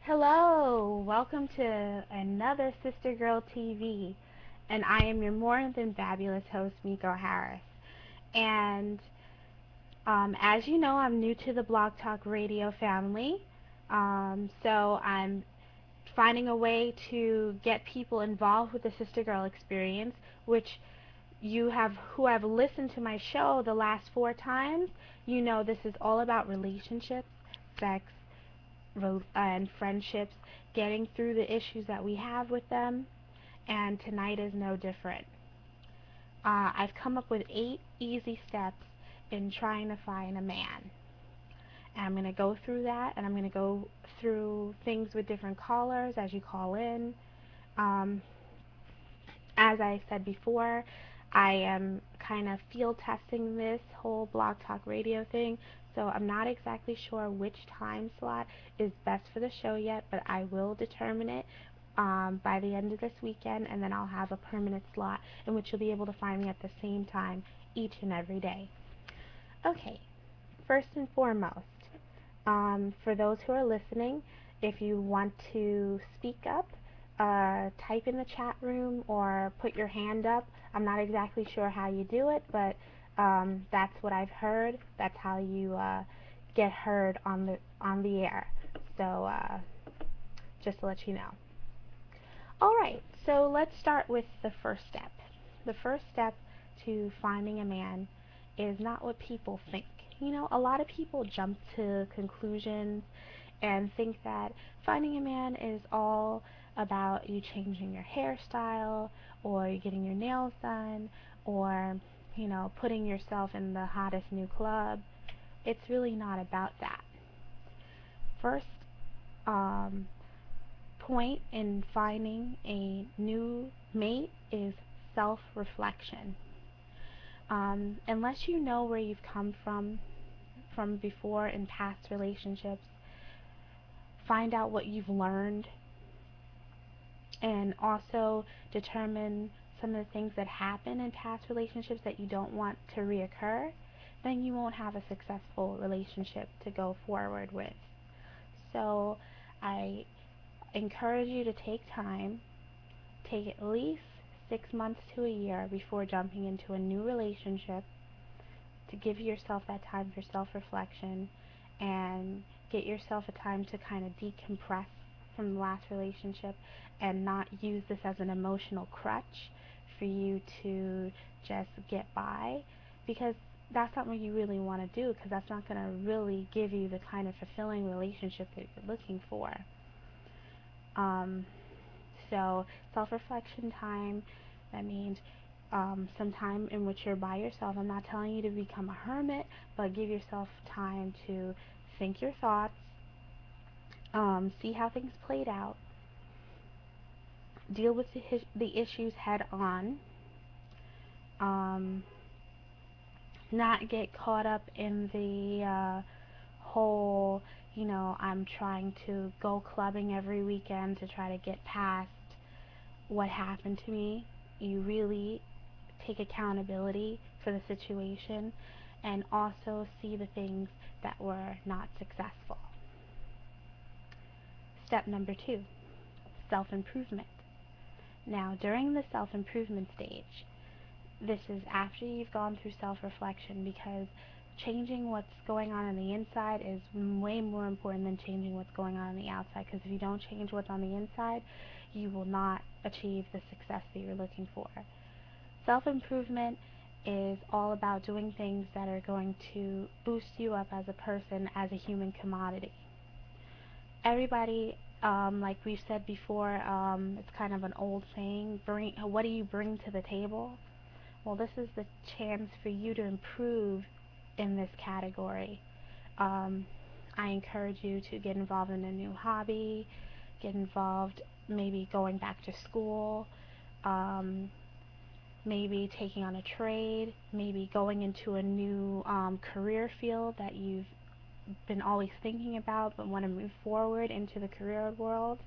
Hello, welcome to another Sister Girl TV, and I am your more than fabulous host, Miko Harris. And as you know, I'm new to the Blog Talk Radio family, so I'm finding a way to get people involved with the Sister Girl experience, which who have listened to my show the last 4 times, you know this is all about relationships, sex, and friendships, getting through the issues that we have with them, and tonight is no different. I've come up with 8 easy steps in trying to find a man. And I'm going to go through that, and I'm going to go through things with different callers as you call in. Um, as I said before, I am kind of field testing this whole Blog Talk Radio thing, so I'm not exactly sure which time slot is best for the show yet, but I will determine it by the end of this weekend, and then I'll have a permanent slot in which you'll be able to find me at the same time each and every day. Okay, first and foremost, for those who are listening, if you want to speak up, type in the chat room or put your hand up. I'm not exactly sure how you do it, but that's what I've heard. That's how you get heard on the air. So just to let you know. All right, so let's start with the first step. The first step to finding a man is not what people think. You know, a lot of people jump to conclusions and think that finding a man is all about you changing your hairstyle or you getting your nails done or, putting yourself in the hottest new club. It's really not about that. First, um, point in finding a new mate is self-reflection. Unless you know where you've come from before in past relationships, find out what you've learned and also determine some of the things that happen in past relationships that you don't want to reoccur, then you won't have a successful relationship to go forward with. So I encourage you to take time, take at least 6 months to a year before jumping into a new relationship to give yourself that time for self-reflection and get yourself a time to kind of decompress from the last relationship and not use this as an emotional crutch for you to just get by, because that's not what you really want to do, because that's not going to really give you the kind of fulfilling relationship that you're looking for. Um, so self-reflection time, that means some time in which you're by yourself. I'm not telling you to become a hermit, but give yourself time to think your thoughts, see how things played out, deal with the issues head on, um, not get caught up in the whole, I'm trying to go clubbing every weekend to try to get past what happened to me. You really take accountability for the situation and also see the things that were not successful. Step number 2, self-improvement. Now, during the self-improvement stage, this is after you've gone through self-reflection, because changing what's going on the inside is way more important than changing what's going on the outside, because if you don't change what's on the inside, you will not achieve the success that you're looking for. Self-improvement is all about doing things that are going to boost you up as a person, as a human commodity. Everybody, like we've said before, it's kind of an old saying, what do you bring to the table? Well, this is the chance for you to improve in this category. I encourage you to get involved in a new hobby, get involved maybe going back to school, maybe taking on a trade, maybe going into a new career field that you've been always thinking about but want to move forward into the career world.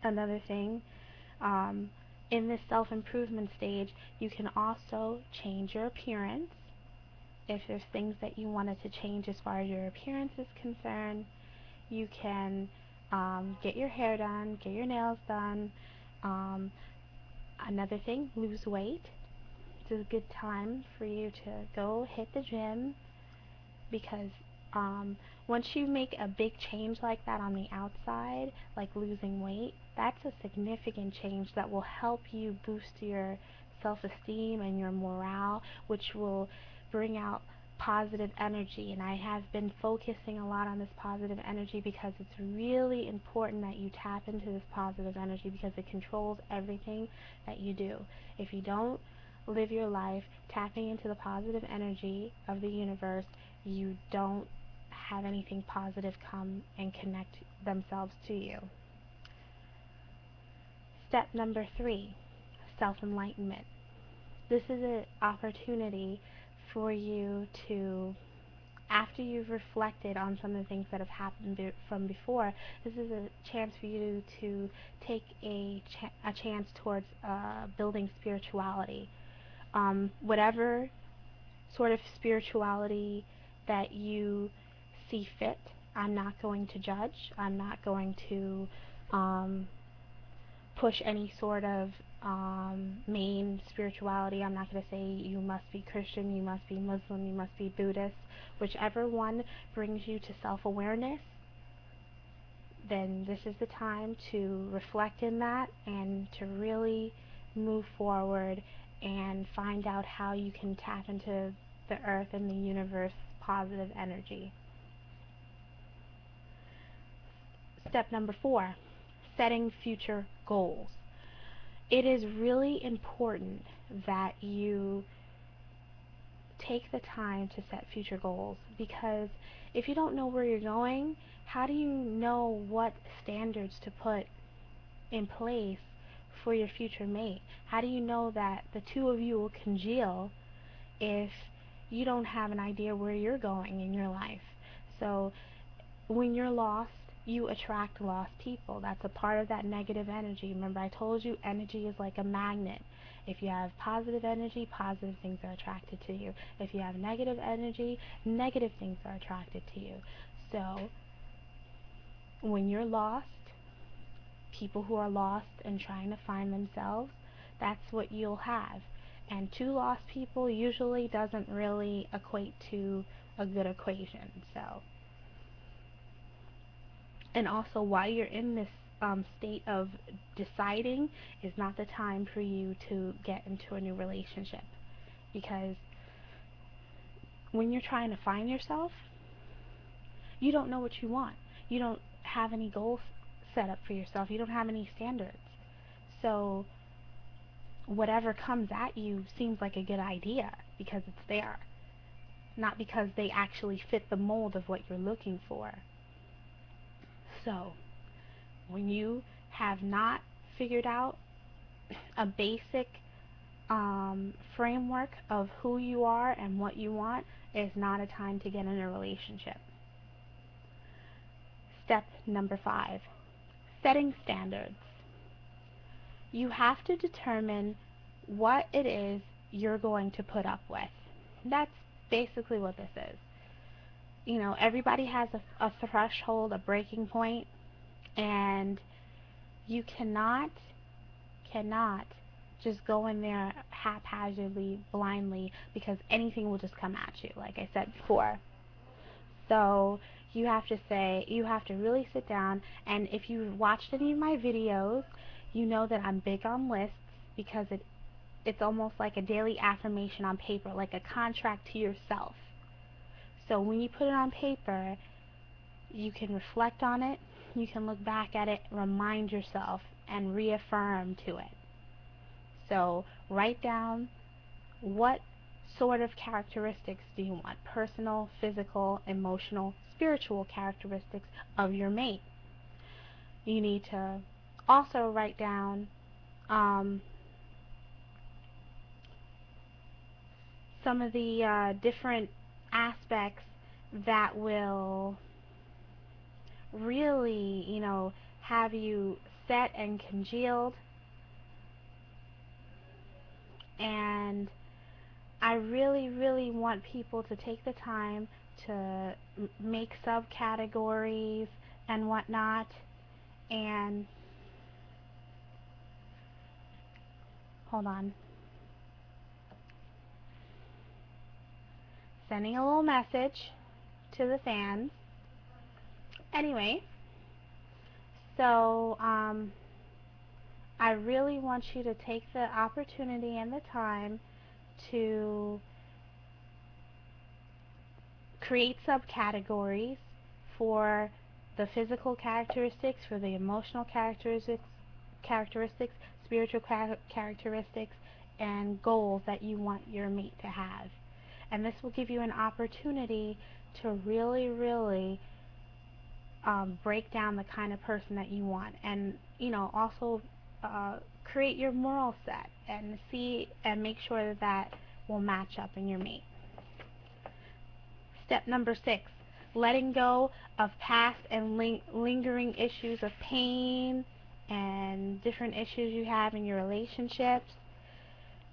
Another thing, in this self-improvement stage, you can also change your appearance If there's things that you wanted to change as far as your appearance is concerned, you can get your hair done, get your nails done. Um, Another thing, lose weight. It's a good time for you to go hit the gym, because once you make a big change like that on the outside, like losing weight, that's a significant change that will help you boost your self-esteem and your morale, which will bring out positive energy. And I have been focusing a lot on this positive energy because it's really important that you tap into this positive energy, because it controls everything that you do. If you don't live your life tapping into the positive energy of the universe, you don't have anything positive come and connect themselves to you. Step number 3, self-enlightenment. This is an opportunity for you to, after you've reflected on some of the things that have happened from before, this is a chance for you to take a chance towards building spirituality. Whatever sort of spirituality that you see fit. I'm not going to judge. I'm not going to push any sort of main spirituality. I'm not going to say you must be Christian, you must be Muslim, you must be Buddhist. Whichever one brings you to self-awareness, then this is the time to reflect in that and to really move forward and find out how you can tap into the earth and the universe positive energy. Step number 4, setting future goals. It is really important that you take the time to set future goals, because if you don't know where you're going, how do you know what standards to put in place for your future mate? How do you know that the two of you will congeal if you don't have an idea where you're going in your life? So when you're lost, you attract lost people. That's a part of that negative energy. Remember, I told you energy is like a magnet. If you have positive energy, positive things are attracted to you. If you have negative energy, negative things are attracted to you. So when you're lost, people who are lost and trying to find themselves, that's what you'll have. And two lost people usually doesn't really equate to a good equation. So, and also, while you're in this state of deciding, is not the time for you to get into a new relationship, because when you're trying to find yourself, you don't know what you want. You don't have any goals set up for yourself. You don't have any standards. So whatever comes at you seems like a good idea because it's there, not because they actually fit the mold of what you're looking for. So when you have not figured out a basic framework of who you are and what you want, is not a time to get in a relationship. Step number 5, setting standards. You have to determine what it is you're going to put up with. That's basically what this is. You know, everybody has a threshold, a breaking point, and you cannot just go in there haphazardly, blindly, because anything will just come at you, like I said before. So you have to really sit down, and if you've watched any of my videos, you know that I'm big on lists, because it's almost like a daily affirmation on paper, like a contract to yourself. So when you put it on paper, you can reflect on it, you can look back at it, remind yourself, and reaffirm to it. So write down, what sort of characteristics do you want? Personal, physical, emotional, spiritual characteristics of your mate. You need to also write down some of the different aspects that will really, have you set and congealed, and I really, really want people to take the time to make subcategories and whatnot. And hold on, sending a little message to the fans. Anyway, so I really want you to take the opportunity and the time to create subcategories for the physical characteristics, for the emotional characteristics, spiritual characteristics, and goals that you want your mate to have. And this will give you an opportunity to really, really break down the kind of person that you want, and also create your moral set and see and make sure that that will match up in your mate. Step number 6, letting go of past and lingering issues of pain and different issues you have in your relationships.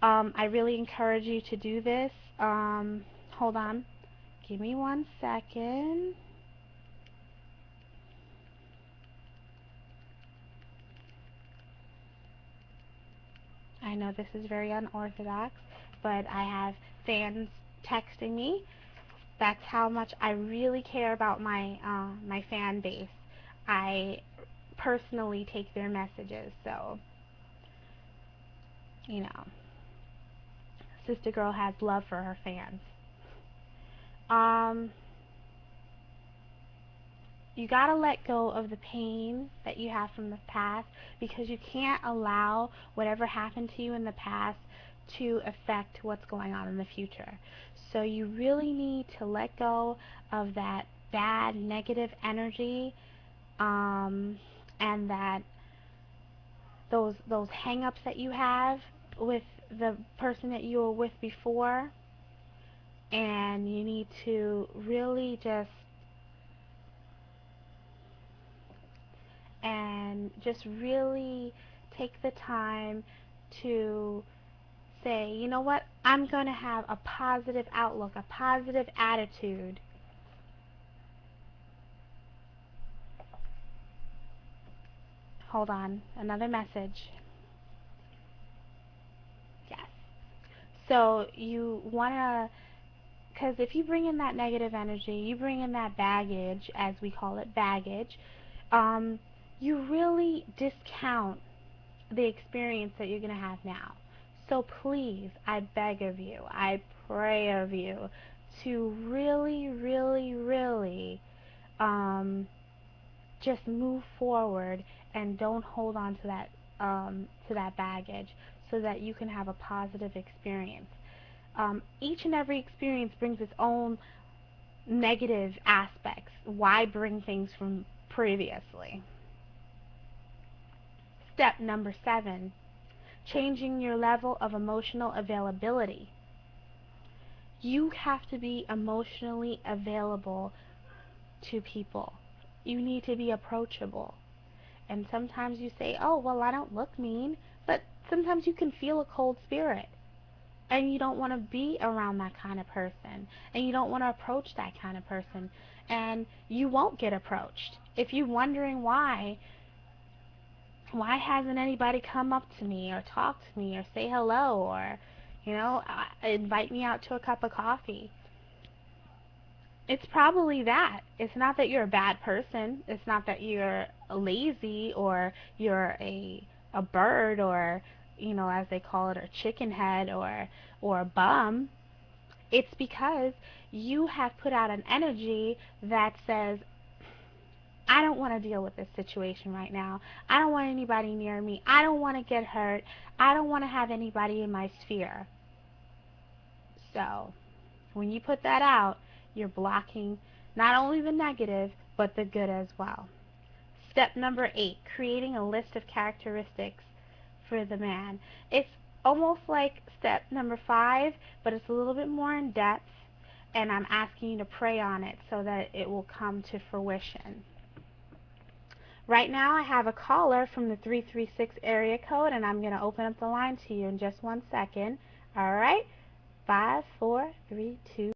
I really encourage you to do this. Hold on, give me 1 second. I know this is very unorthodox, but I have fans texting me. That's how much I really care about my fan base. I personally take their messages, so you know, Sister Girl has love for her fans. Um, you gotta let go of the pain that you have from the past, because you can't allow whatever happened to you in the past to affect what's going on in the future. So you really need to let go of that bad negative energy, and that those hang-ups that you have with the person that you were with before, and you need to really just really take the time to say, you know what, I'm going to have a positive outlook, a positive attitude. Hold on, another message. Yes. So you want to, because if you bring in that negative energy, you bring in that baggage, as we call it, baggage, you really discount the experience that you're going to have now. So please, I beg of you, I pray of you to really, really, really just move forward and don't hold on to that baggage, so that you can have a positive experience. Each and every experience brings its own negative aspects. Why bring things from previously? Step number 7, changing your level of emotional availability. You have to be emotionally available to people. You need to be approachable. And sometimes you say, oh, well, I don't look mean, but sometimes you can feel a cold spirit, and you don't want to be around that kind of person, and you don't want to approach that kind of person, and you won't get approached. If you're wondering why hasn't anybody come up to me or talk to me or say hello, or invite me out to a cup of coffee, it's probably that. It's not that you're a bad person. It's not that you're lazy, or you're a bird, or as they call it, a chicken head, or a bum. It's because you have put out an energy that says, I don't want to deal with this situation right now. I don't want anybody near me. I don't want to get hurt. I don't want to have anybody in my sphere. So when you put that out, you're blocking not only the negative, but the good as well. Step number 8, creating a list of characteristics for the man. It's almost like step number 5, but it's a little bit more in depth, and I'm asking you to pray on it so that it will come to fruition. Right now I have a caller from the 336 area code, and I'm going to open up the line to you in just 1 second. All right? 5, 4, 3, 2.